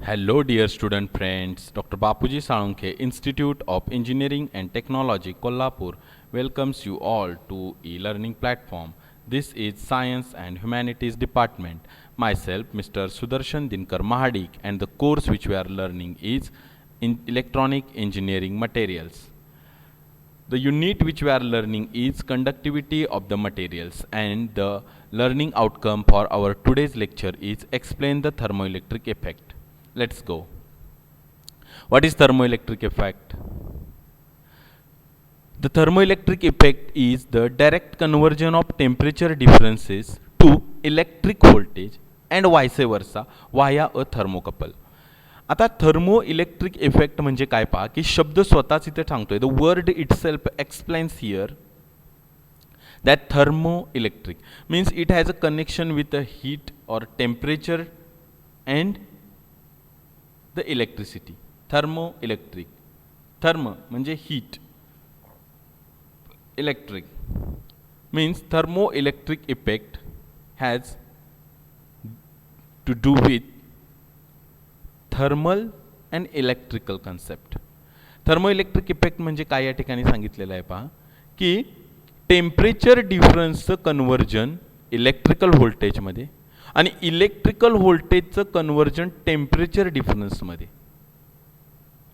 Hello, dear student friends. Dr. Bapuji Salunkhe, Institute of Engineering and Technology, Kolhapur, welcomes you all to e-learning platform. This is Science and Humanities Department. Myself, Mr. Sudarshan Dinkar Mahadik, and the course which we are learning is in Electronic Engineering Materials. The unit which we are learning is conductivity of the materials, and the learning outcome for our today's lecture is explain the thermoelectric effect. Let's go. What is thermoelectric effect? The thermoelectric effect is the direct conversion of temperature differences to electric voltage and vice versa via a thermocouple. आता thermo electric effect म्हणजे काय पहा की शब्द स्वतःच इथे सांगतोय. The word itself explains here that thermoelectric means it has a connection with the heat or temperature and the electricity. Thermoelectric, therm म्हणजे heat, electric means thermoelectric effect has to do with thermal and electrical concept. thermoelectric effect म्हणजे काय या ठिकाणी सांगितलेलं आहे पहा की temperature डिफरन्सचं conversion electrical व्होल्टेजमध्ये आणि इलेक्ट्रिकल व्होल्टेजचं कन्वर्जन टेम्परेचर डिफरन्समध्ये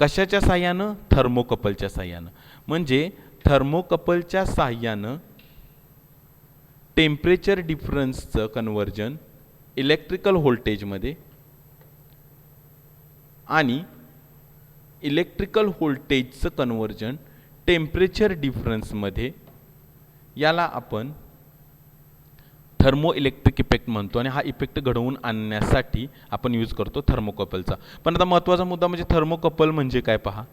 कशाच्या साहाय्यानं? थर्मोकपलच्या साहाय्यानं. म्हणजे थर्मोकपलच्या साहाय्यानं टेम्परेचर डिफरन्सचं कन्वर्जन इलेक्ट्रिकल व्होल्टेजमध्ये आणि इलेक्ट्रिकल व्होल्टेजचं कन्वर्जन टेम्परेचर डिफरन्समध्ये, याला आपण थर्मो इलेक्ट्रिक इफेक्ट म्हणतो. आणि हा इफेक्ट घडवून आणण्यासाठी आपण यूज करतो थर्मोकपलचा. पण आता महत्त्वाचा मुद्दा म्हणजे थर्मोकपल म्हणजे काय पहा.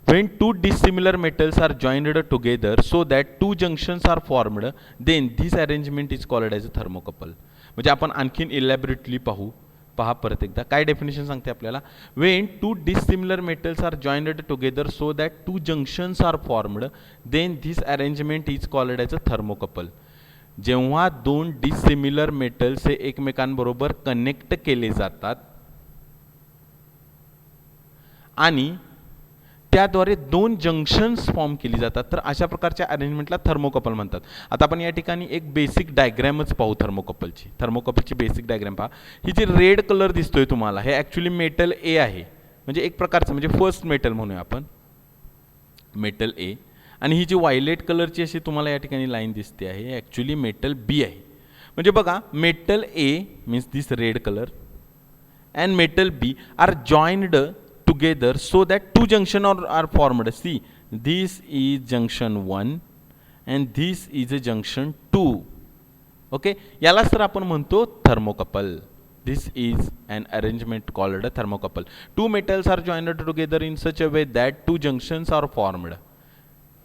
when two dissimilar metals are joined together so that two junctions are formed, then this arrangement is called as a thermocouple. म्हणजे आपण आणखीन इलॅबोरेटली पाहू. पहा परत एकदा काय डेफिनेशन सांगते आपल्याला. when two dissimilar metals are joined together so that two junctions are formed, then this arrangement is called as a thermocouple. जेव्हा दोन डिसिमिलर मेटल्स हे एकमेकांबरोबर कनेक्ट केले जातात आणि त्याद्वारे दोन जंक्शन्स फॉर्म केली जातात, तर अशा प्रकारच्या अरेंजमेंटला थर्मोकपल म्हणतात. आता आपण या ठिकाणी एक बेसिक डायग्रॅमच पाहू थर्मोकपलची. थर्मोकपलची बेसिक डायग्रॅम पहा. ही जी रेड कलर दिसतोय तुम्हाला हे ॲक्च्युली मेटल ए आहे. म्हणजे एक प्रकारचं म्हणजे फर्स्ट मेटल म्हणूया आपण मेटल ए. आणि ही जी व्हायलेट कलरची अशी तुम्हाला या ठिकाणी लाईन दिसते आहे ॲक्च्युली मेटल बी आहे. म्हणजे बघा metal A means this red colour and metal B are joined together so that two junction are formed. See, this is junction 1 and this is a junction 2. Okay, याला sir आपण म्हणतो thermocouple. This is an arrangement called a thermocouple. Two metals are joined together in such a way that two junctions are formed.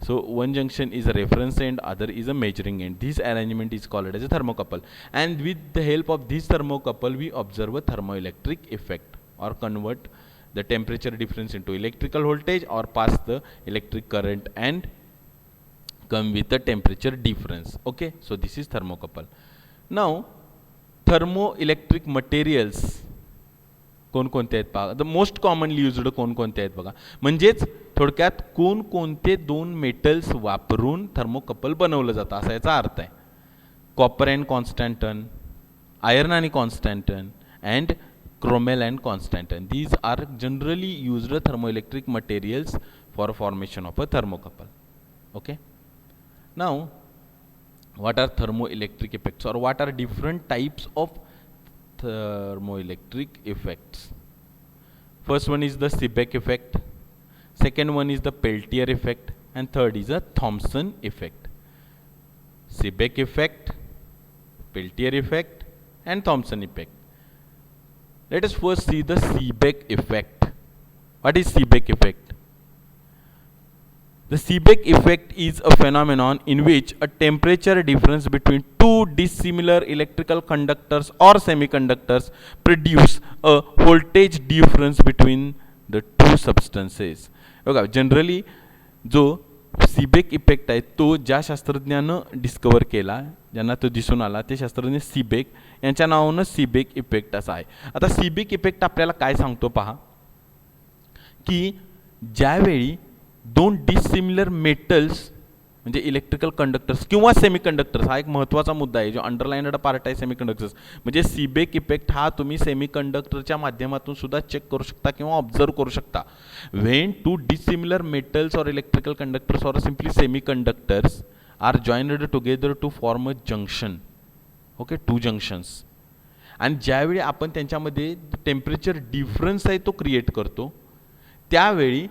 So one junction is a reference end, other is a measuring end. This arrangement is called as a thermocouple. And with the help of this thermocouple, we observe a thermoelectric effect or convert the temperature difference into electrical voltage or pass the electric current and come with the temperature difference. Okay, so this is thermocouple. Now thermoelectric materials कोणकोणते आहेत पहा. The most commonly used कोणकोणते आहेत बघा. म्हणजेच थोडक्यात कोणकोणते दोन मेटल्स वापरून थर्मोकपल बनवलं जातं असा याचा अर्थ आहे. कॉपर अँड कॉन्स्टँटन, आयर्न आणि कॉन्स्टँटन and chromel and constantan. These are generally used thermoelectric materials for formation of a thermocouple. Okay, now what are thermoelectric effects or what are different types of thermoelectric effects? First one is the Seebeck effect, second one is the Peltier effect, and third is a Thomson effect. Seebeck effect, Peltier effect and Thomson effect. Let us first see the Seebeck effect. What is Seebeck effect? The Seebeck effect is a phenomenon in which a temperature difference between two dissimilar electrical conductors or semiconductors produce a voltage difference between the two substances. बघा generally जो Seebeck effect आहे तो ज्या शास्त्रज्ञानं डिस्कवर केला, ज्यांना तो दिसून आला ते शास्त्रज्ञ सीबेक यांच्या नावानं सीबेक इफेक्ट असा आहे. आता सीबेक इफेक्ट आपल्याला काय सांगतो पहा, की ज्यावेळी दोन डिसिमिलर मेटल्स म्हणजे इलेक्ट्रिकल कंडक्टर्स किंवा सेमीकंडक्टर्स, हा एक महत्त्वाचा मुद्दा आहे जो अंडरलाइनड पार्ट आहे सेमीकंडक्टर्स. म्हणजे सीबेक इफेक्ट हा तुम्ही सेमीकंडक्टरच्या माध्यमातून सुद्धा चेक करू शकता किंवा ऑब्झर्व करू शकता. When two dissimilar metals or electrical conductors or simply semiconductors are joined together to form a junction, okay, two junctions. आणि ज्यावेळी आपण त्यांच्यामध्ये टेम्परेचर डिफरन्स आहे तो क्रिएट करतो, त्यावेळी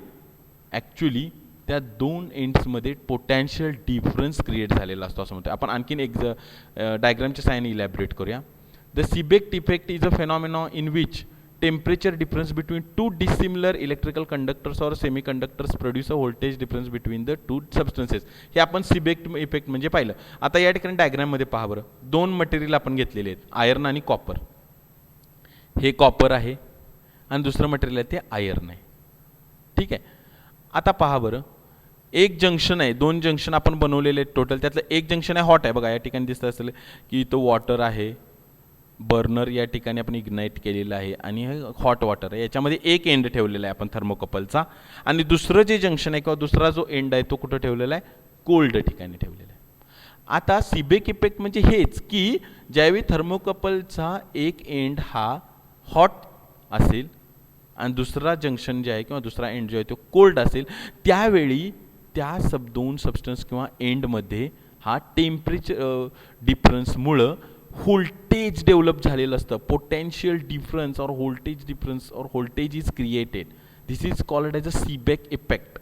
ॲक्च्युली त्या दोन एंड्समध्ये पोटॅन्शियल डिफरन्स क्रिएट झालेला असतो असं म्हणतो. आपण आणखीन एक डायग्रामच्या साहाय्याने इलॅबरेट करूया. The Seebeck effect is a phenomena in which temperature difference between two dissimilar electrical conductors or semiconductors produce a voltage difference between the two substances. हे आपण सीबेक इफेक्ट म्हणजे पाहिलं. आता या ठिकाणी डायग्राममध्ये पहा बरं, दोन मटेरियल आपण घेतलेले आहेत, आयर्न आणि कॉपर. हे कॉपर आहे आणि दुसरं मटेरियल आहे ते आयर्न आहे. ठीक आहे. आता पहा बरं, एक जंक्शन आहे, दोन जंक्शन आपण बनवलेले आहेत टोटल. त्यातलं एक जंक्शन आहे हॉट आहे, बघा या ठिकाणी दिसत असेल की तो वॉटर आहे, बर्नर या ठिकाणी आपण इग्नाइट केलेलं आहे आणि हे हॉट वॉटर आहे. याच्यामध्ये एक एंड ठेवलेला आहे आपण थर्मोकपलचा, आणि दुसरं जे जंक्शन आहे किंवा दुसरा जो एंड आहे तो कुठं ठेवलेला आहे, कोल्ड ठिकाणी ठेवलेला आहे. आता सीबेक इफेक्ट म्हणजे हेच की ज्यावेळी थर्मोकपलचा एक एंड हा हॉट असेल आणि दुसरा जंक्शन जे आहे किंवा दुसरा एंड जो आहे तो कोल्ड असेल, त्यावेळी त्या दोन सबस्टन्स किंवा एंडमध्ये हा टेम्परेचर डिफरन्समुळं व्होल्टेज डेव्हलप झालेलं असतं. पोटेन्शियल डिफरन्स और व्होल्टेज डिफरन्स और voltage is created. This is called as a Seebeck effect.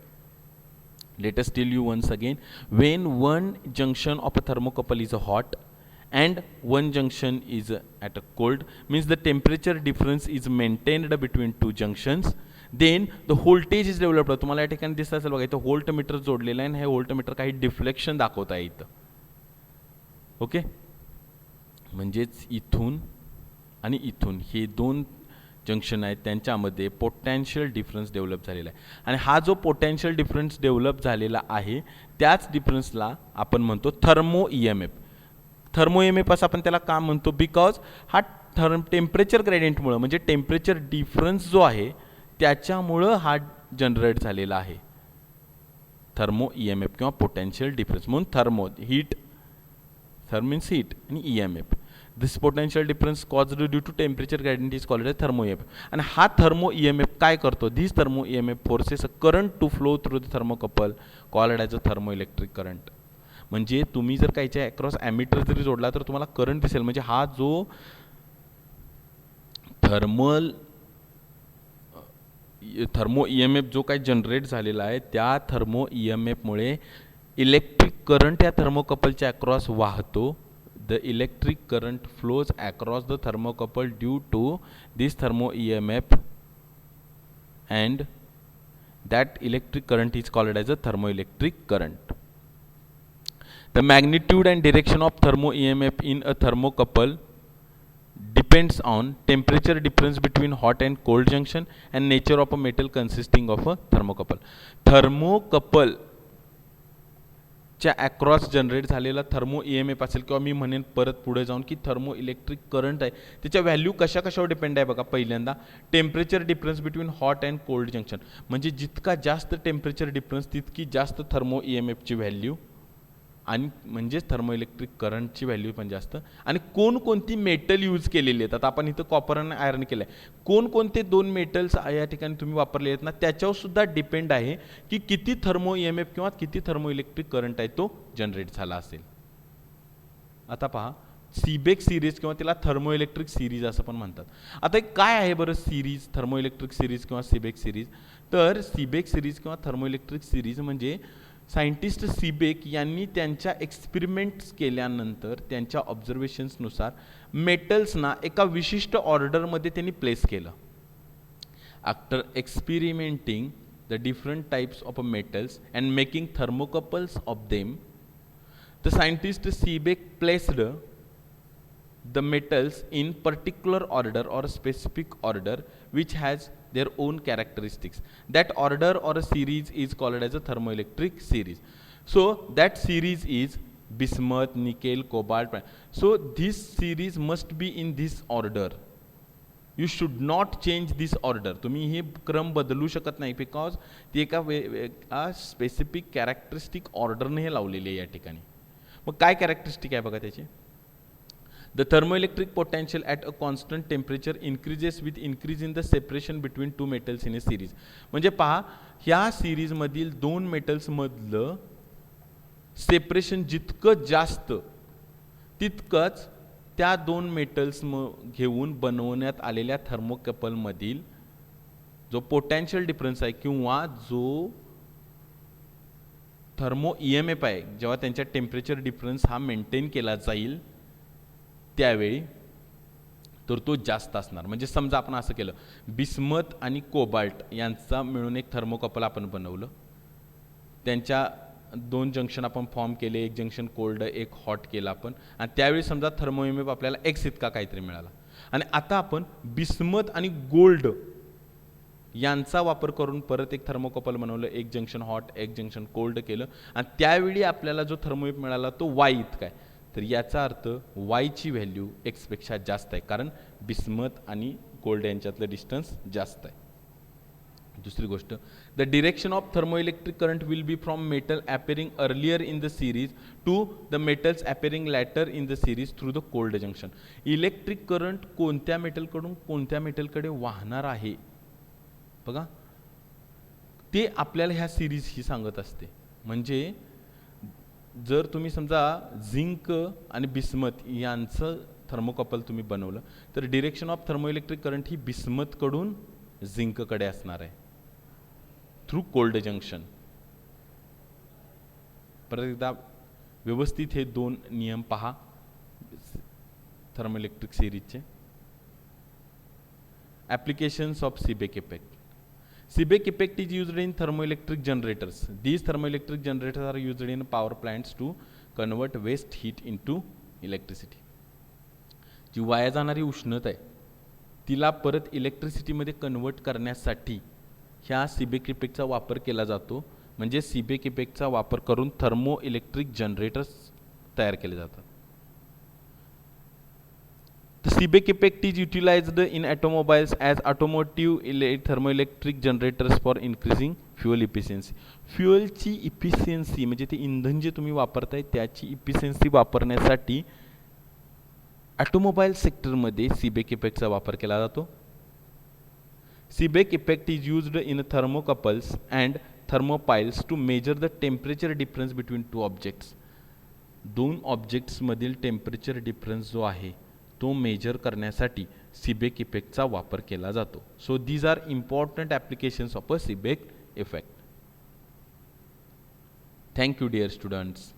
Let us tell you once again, when one junction of a thermocouple is hot and one junction is at a cold, means the temperature difference is maintained between two junctions, then the voltage is developed. तुम्हाला या ठिकाणी दिसत असेल बघा, इथं voltmeter जोडलेलं आहे आणि हे व्होल्टमीटर काही डिफ्लेक्शन दाखवत आहे इथं. ओके, म्हणजेच इथून आणि इथून हे दोन जंक्शन आहेत त्यांच्यामध्ये पोटॅन्शियल डिफरन्स डेव्हलप झालेला आहे. आणि हा जो पोटॅन्शियल डिफरन्स डेव्हलप झालेला आहे त्याच डिफरन्सला आपण म्हणतो thermo E M F. Thermo E M F असं आपण त्याला का म्हणतो, बिकॉज हा टेम्परेचर ग्रेडियंटमुळं म्हणजे टेम्परेचर डिफरन्स जो आहे त्याच्यामुळं हा जनरेट झालेला आहे थर्मो ई एम एफ किंवा पोटॅन्शियल डिफरन्स. म्हणून thermo heat, therm means heat आणि E M F. This potential difference caused due to temperature gradient is called as thermo E M F. आणि हा थर्मो ई एम एफ काय करतो, this thermo E M F forces a current to flow through the thermocouple called as a thermo electric current. म्हणजे तुम्ही जर काहीच्या across ammeter जरी जोडला तर तुम्हाला करंट दिसेल. म्हणजे हा जो थर्मो ई एम एफ जो काही जनरेट झालेला आहे त्या थर्मो ई एम एफमुळे इलेक्ट्रिक करंट या थर्मोकपलच्या अक्रॉस वाहतो. The electric current flows across the thermocouple due to this thermo EMF, and that electric current is called as a thermoelectric current. The magnitude and direction of thermo EMF in a thermocouple depends on temperature difference between hot and cold junction and nature of a metal consisting of a thermocouple. Thermocouple च्या across generate झालेला thermo E M F असेल किंवा मी म्हणेन परत पुढे जाऊन की thermo electric current आहे त्याच्या व्हॅल्यू कशावर डिपेंड आहे बघा. पहिल्यांदा temperature difference between hot and cold junction, म्हणजे जितका जास्त टेम्परेचर डिफरन्स तितकी जास्त थर्मो ई एम एफची व्हॅल्यू आणि म्हणजेच थर्मो इलेक्ट्रिक करंटची व्हॅल्यू पण जास्त. आणि कोणकोणती मेटल यूज केलेली आहेत, आता आपण इथं कॉपर आणि आयर्न केलं आहे, कोणकोणते दोन मेटल्स या ठिकाणी तुम्ही वापरले आहेत ना त्याच्यावर सुद्धा डिपेंड आहे की किती थर्मो ई एम एफ किंवा किती थर्मो इलेक्ट्रिक करंट आहे तो जनरेट झाला असेल. आता पहा, सीबेक सिरीज किंवा त्याला थर्मो इलेक्ट्रिक सिरीज असं पण म्हणतात. आता काय आहे बरं सिरीज, थर्मो इलेक्ट्रिक सिरीज किंवा सीबेक सिरीज? तर सीबेक सिरीज किंवा थर्मो इलेक्ट्रिक सिरीज म्हणजे सायंटिस्ट सीबेक यांनी त्यांच्या एक्सपेरिमेंट्स केल्यानंतर त्यांच्या ऑब्झर्वेशन्सनुसार मेटल्सना एका विशिष्ट ऑर्डरमध्ये त्यांनी प्लेस केलं. After experimenting the different types of metals and making thermocouples of them, the scientist Seebeck placed the metals in particular order or specific order which has their own characteristics. That order or a series is called as a thermoelectric series. So that series is bismuth, nickel, cobalt. So this series must be in this order. You should not change this order. तुम्ही हे क्रम बदलू शकत नाही, because ती एका specific characteristic ऑर्डरने हे लावलेली आहे या ठिकाणी. मग काय कॅरेक्टरिस्टिक आहे बघा त्याची. The thermoelectric potential at a constant temperature increases with increase in the separation between two metals in a series. म्हणजे पहा, ह्या सिरीजमधील दोन मेटल्समधलं सेपरेशन जितकं जास्त तितकंच त्या दोन मेटल्स घेऊन बनवण्यात आलेल्या थर्मोकपलमधील जो पोटेन्शियल डिफरन्स आहे किंवा जो थर्मो EMF आहे, जेव्हा त्यांच्या टेम्परेचर डिफरन्स हा मेंटेन केला जाईल त्यावेळी तर तो जास्त असणार. म्हणजे समजा आपण असं केलं, बिस्मथ आणि कोबाल्ट यांचा मिळून एक थर्मोकपल आपण बनवलं, त्यांच्या दोन जंक्शन आपण फॉर्म केले, एक जंक्शन कोल्ड एक हॉट केलं आपण, आणि त्यावेळी समजा थर्मो EMF आपल्याला एक्स इतका काहीतरी मिळाला. आणि आता आपण बिस्मथ आणि गोल्ड यांचा वापर करून परत एक थर्मोकपल बनवलं, एक जंक्शन हॉट एक जंक्शन कोल्ड केलं, आणि त्यावेळी आपल्याला जो थर्मो EMF मिळाला तो वाय इतका आहे. तर याचा अर्थ वायची व्हॅल्यू एक्सपेक्षा जास्त आहे, कारण बिस्मथ आणि गोल्ड यांच्यातलं डिस्टन्स जास्त आहे. दुसरी गोष्ट, the direction of thermoelectric current will be from metal appearing earlier in the series to the metals appearing later in the series through the cold junction. Electric current कोणत्या मेटलकडून कोणत्या मेटलकडे वाहणार आहे बघा, ते आपल्याला ह्या सिरीज ही सांगत असते. म्हणजे जर तुम्ही समजा झिंक आणि बिस्मथ यांचं थर्मोकपल तुम्ही बनवलं तर डिरेक्शन ऑफ थर्मोइलेक्ट्रिक करंट ही बिस्मथकडून झिंककडे असणार आहे थ्रू कोल्ड जंक्शन. परत एकदा व्यवस्थित हे दोन नियम पहा थर्मोइलेक्ट्रिक सिरीजचे. Applications of Seebeck effect. Seebeck effect is used in thermoelectric generators. These thermoelectric generators are used in power plants to convert waste heat into electricity. जी वाया जाणारी उष्णता आहे तिला परत इलेक्ट्रिसिटीमध्ये कन्वर्ट करण्यासाठी ह्या सीबेक इफेक्टचा वापर केला जातो. म्हणजे सीबेक इफेक्टचा वापर करून थर्मो इलेक्ट्रिक जनरेटर्स तयार केले जातात. The Seebeck effect is utilized in automobiles as automotive thermoelectric generators for increasing fuel efficiency. फ्युएलची इफिशियन्सी म्हणजे ते इंधन जे तुम्ही वापरताय त्याची इफिशियन्सी वापरण्यासाठी ऑटोमोबाईल सेक्टरमध्ये सीबेक इफेक्टचा वापर केला जातो. Seebeck effect is used in thermocouples and thermopiles to measure the temperature difference between two objects. दोन ऑब्जेक्ट्समधील टेम्परेचर डिफरन्स जो आहे तो मेजर करण्यासाठी सीबेक इफेक्टचा वापर केला जातो. So these are important applications of a Seebeck effect. Thank you dear students.